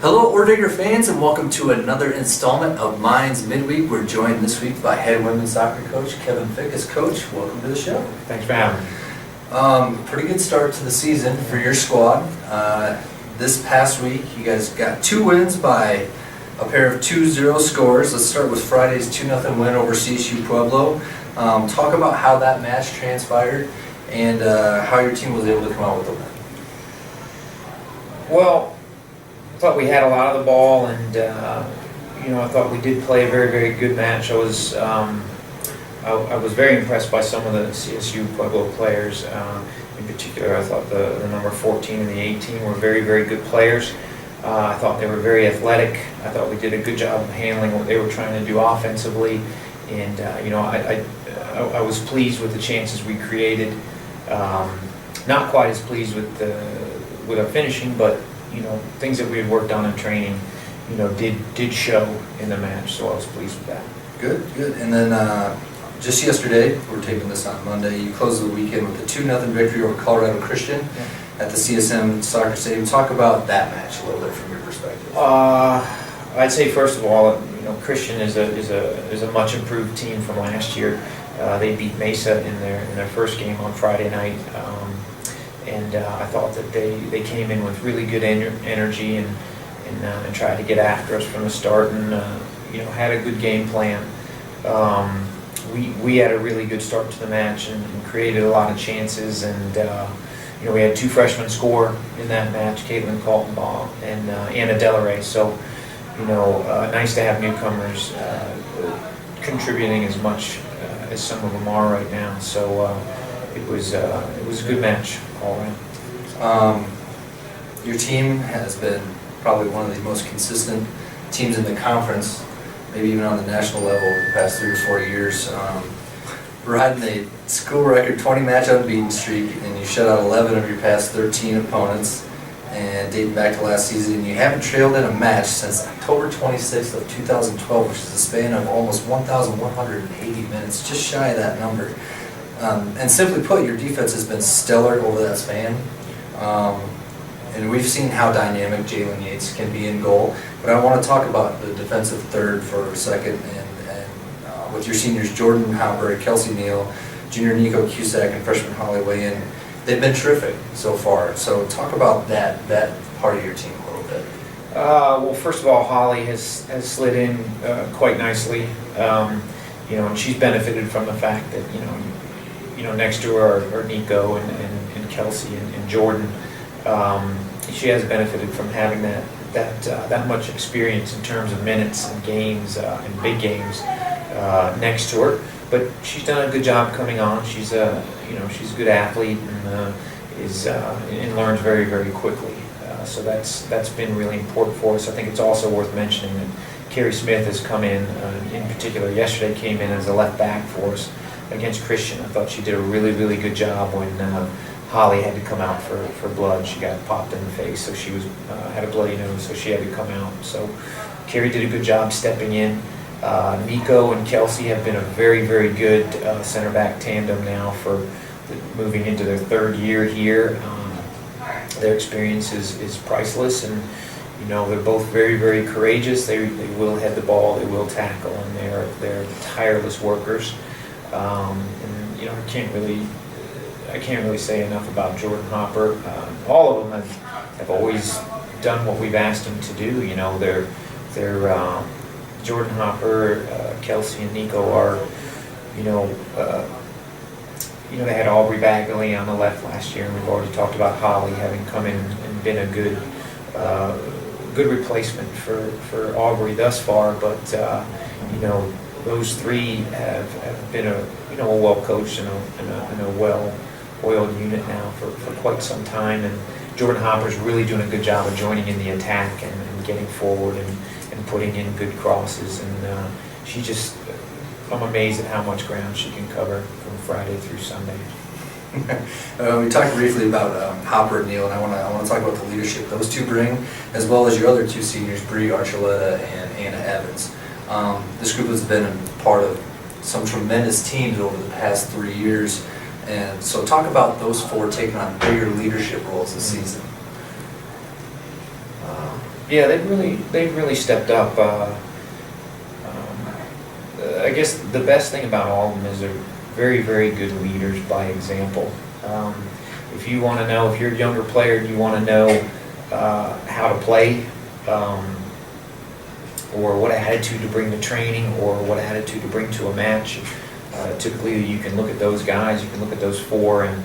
Hello, Ordigger fans, and welcome to another installment of Mines MidWeek. We're joined this week by head women's soccer coach Kevin Fickes. Coach, welcome to the show. Thanks for having me. Pretty good start to the season for your squad. This past week, you guys got 2 wins by a pair of 2-0 scores. Let's start with Friday's 2-0 win over CSU Pueblo. Talk about how that match transpired and how your team was able to come out with the win. Well, I thought we had a lot of the ball, and I thought we did play a very, very good match. I was very impressed by some of the CSU Pueblo players. In particular, I thought the number 14 and the 18 were very, very good players. I thought they were very athletic. I thought we did a good job of handling what they were trying to do offensively, and I was pleased with the chances we created. Not quite as pleased with our finishing, but things that we had worked on in training, did show in the match, so I was pleased with that. Good. And then just yesterday, we're taping this on Monday, you closed the weekend with a 2-0 victory over Colorado Christian at the CSM Soccer Stadium. Talk about that match a little bit from your perspective. I'd say first of all, Christian is a much improved team from last year. They beat Mesa in their first game on Friday night. And I thought that they came in with really good energy and tried to get after us from the start, and had a good game plan. We had a really good start to the match and created a lot of chances, and we had 2 freshmen score in that match, Caitlin Kaltenbaugh and Anna Delaray. So nice to have newcomers contributing as much as some of them are right now. So it was a good match all around. Your team has been probably one of the most consistent teams in the conference, maybe even on the national level over the past 3 or 4 years. Riding a school record 20-match unbeaten streak, and you shut out 11 of your past 13 opponents, and dating back to last season, you haven't trailed in a match since October 26th of 2012, which is a span of almost 1,180 minutes, just shy of that number. And simply put, your defense has been stellar over that span. And we've seen how dynamic Jalen Yates can be in goal. But I want to talk about the defensive third for a second. And with your seniors, Jordan Hopper, Kelsey Neal, junior Nico Cusack, and freshman Holly Wayan, they've been terrific so far. So talk about that part of your team a little bit. Well, first of all, Holly has slid in quite nicely. And she's benefited from the fact that next to her are Nico and Kelsey and Jordan. She has benefited from having that much experience in terms of minutes and games and big games next to her. But she's done a good job coming on. She's she's a good athlete and learns very, very quickly. So that's been really important for us. I think it's also worth mentioning that Carrie Smith has come in particular yesterday, came in as a left back for us against Christian. I thought she did a really, really good job when Holly had to come out for blood. She got popped in the face, so she had a bloody nose, so she had to come out. So Carrie did a good job stepping in. Nico and Kelsey have been a very, very good center back tandem now for moving into their 3rd year here. Their experience is priceless, and they're both very, very courageous. They will head the ball, they will tackle, and they're tireless workers. I can't really say enough about Jordan Hopper. All of them have always done what we've asked them to do. They're Jordan Hopper, Kelsey, and Nico are, they had Aubrey Bagley on the left last year, and we've already talked about Holly having come in and been a good replacement for Aubrey thus far. But those 3 have been a well-coached and a well-oiled unit now for quite some time. And Jordan Hopper's really doing a good job of joining in the attack and getting forward and putting in good crosses. And I'm amazed at how much ground she can cover from Friday through Sunday. We talked briefly about Hopper and Neal, and I want to talk about the leadership those 2 bring, as well as your other 2 seniors, Bree Archuleta and Anna Evans. This group has been a part of some tremendous teams over the past 3 years, and so talk about those 4 taking on bigger leadership roles this season. Yeah, they've really stepped up. I guess the best thing about all of them is they're very, very good leaders by example. If you want to know, if you're a younger player and you want to know how to play, or what attitude to bring to training, or what attitude to bring to a match, typically you can look at those guys, you can look at those four, and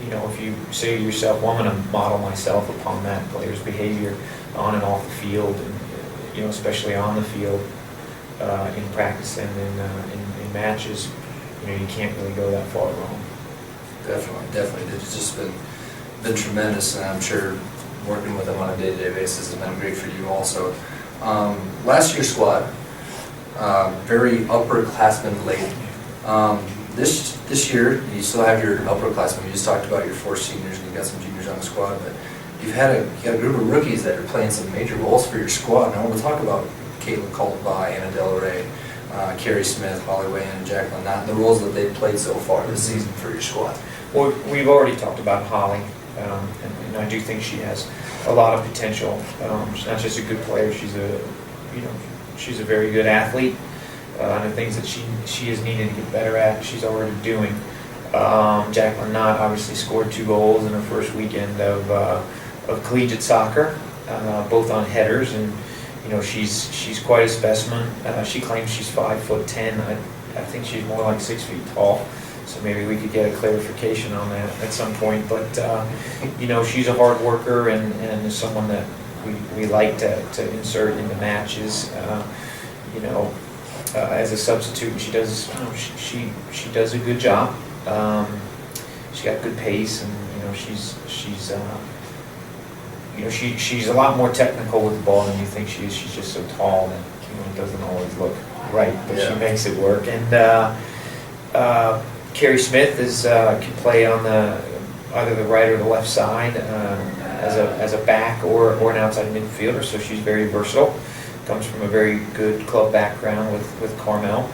you know, if you say to yourself, well, I'm going to model myself upon that player's behavior on and off the field, and you know, especially on the field, in practice and in matches, you know, you can't really go that far wrong. Definitely. It's just been tremendous, and I'm sure working with them on a day-to-day basis has been great for you also. Last year's squad, very upperclassmen laden. This year, you still have your upperclassmen. You just talked about your 4 seniors, and you got some juniors on the squad, but you got a group of rookies that are playing some major roles for your squad. And I want to talk about Caitlin Colton-By, Anna Delaray, Carrie Smith, Holly Wayne, and Jacqueline Knott, the roles that they've played so far this season for your squad. Well, we've already talked about Holly, and I do think she has a lot of potential. She's not just a good player; she's a very good athlete. And the things that she is needed to get better at, she's already doing. Jacqueline Knott obviously scored 2 goals in her first weekend of collegiate soccer, both on headers, and you know, she's quite a specimen. She claims she's 5'10". I think she's more like 6 feet tall. So maybe we could get a clarification on that at some point. But you know, she's a hard worker and someone that we like to insert into matches. You know, as a substitute, she does she does a good job. She's got good pace, and you know, she's a lot more technical with the ball than you think she is. She's just so tall that, you know, it doesn't always look right, but she makes it work. And Carrie Smith can play on either the right or the left side as a back or an outside midfielder. So she's very versatile. Comes from a very good club background with Carmel.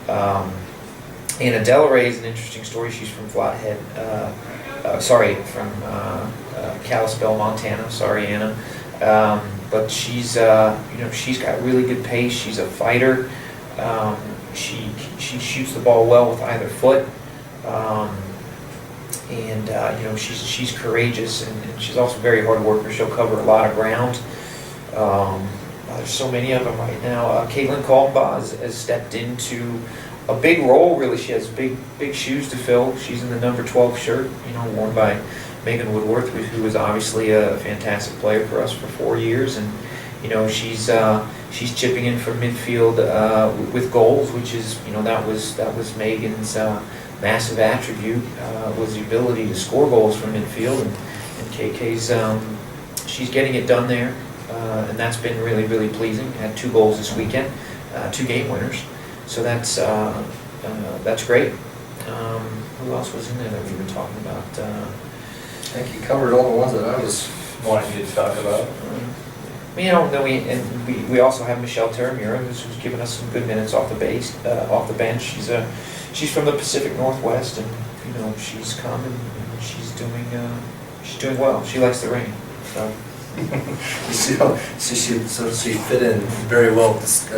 Anna Delaray is an interesting story. She's from Flathead. From Kalispell, Montana. Sorry, Anna. But she's she's got really good pace. She's a fighter. She shoots the ball well with either foot. And you know, she's courageous, and she's also a very hard worker. She'll cover a lot of ground. There's so many of them right now. Caitlin Colton-By has stepped into a big role, really. She has big shoes to fill. She's in the number 12 shirt, you know, worn by Megan Woodworth, who was obviously a fantastic player for us for 4 years, and you know, she's chipping in from midfield with goals, which is, you know, that was Megan's massive attribute, was the ability to score goals from midfield, and KK's she's getting it done there, and that's been really, really pleasing. Had 2 goals this weekend, 2 game winners. So that's great. Who else was in there that we were talking about? I think you covered all the ones that I was wanting you to talk about. You know, then we also have Michelle Terramura, who's given us some good minutes off the bench. She's from the Pacific Northwest, and you know, she's come and she's doing well. She likes the rain, so. She fit in very well with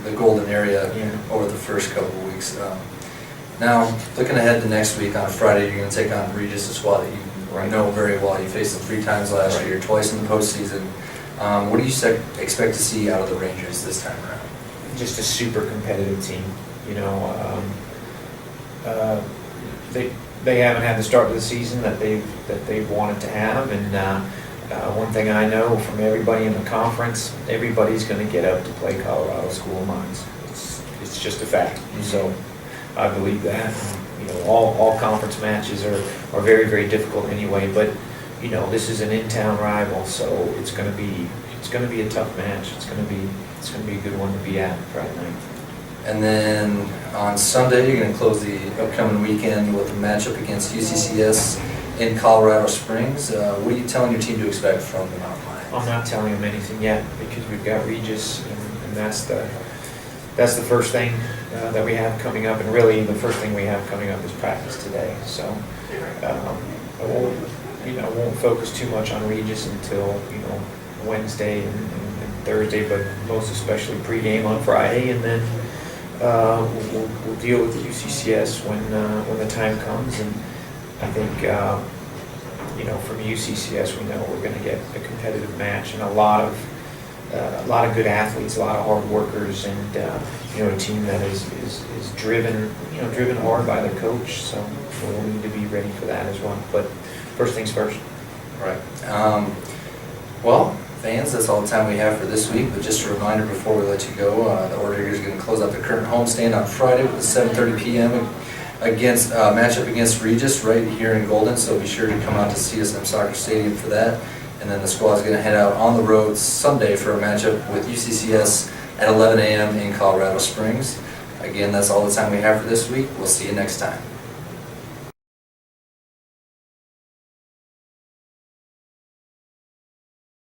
the Golden area over the first couple of weeks. Now, looking ahead to next week on Friday, you're going to take on Regis, a squad that you know very well. You faced them 3 times last year, twice in the postseason. What do you expect to see out of the Rangers this time around? Just a super competitive team. You know, they haven't had the start of the season that they've wanted to have, and one thing I know from everybody in the conference, everybody's going to get up to play Colorado School of Mines. It's just a fact. Mm-hmm. So I believe that. You know, all conference matches are very, very difficult anyway. But you know, this is an in-town rival, so it's going to be a tough match. It's going to be a good one to be at Friday night. And then on Sunday, you're going to close the upcoming weekend with a matchup against UCCS in Colorado Springs. What are you telling your team to expect from the Mountain Lions? I'm not telling them anything yet, because we've got Regis, and that's the first thing that we have coming up, and really the first thing we have coming up is practice today. So I won't focus too much on Regis until, you know, Wednesday and Thursday, but most especially pregame on Friday, and then we'll deal with the UCCS when the time comes. And I think from UCCS we know we're going to get a competitive match and a lot of good athletes, a lot of hard workers, and a team that is driven hard by their coach. So we'll need to be ready for that as well. But first things first. Right. Well, fans, that's all the time we have for this week. But just a reminder before we let you go, the Order is going to close out the current homestand on Friday with a 7:30 p.m. against matchup against Regis right here in Golden. So be sure to come out to CSM Soccer Stadium for that. And then the squad is going to head out on the road Sunday for a matchup with UCCS at 11 a.m. in Colorado Springs. Again, that's all the time we have for this week. We'll see you next time.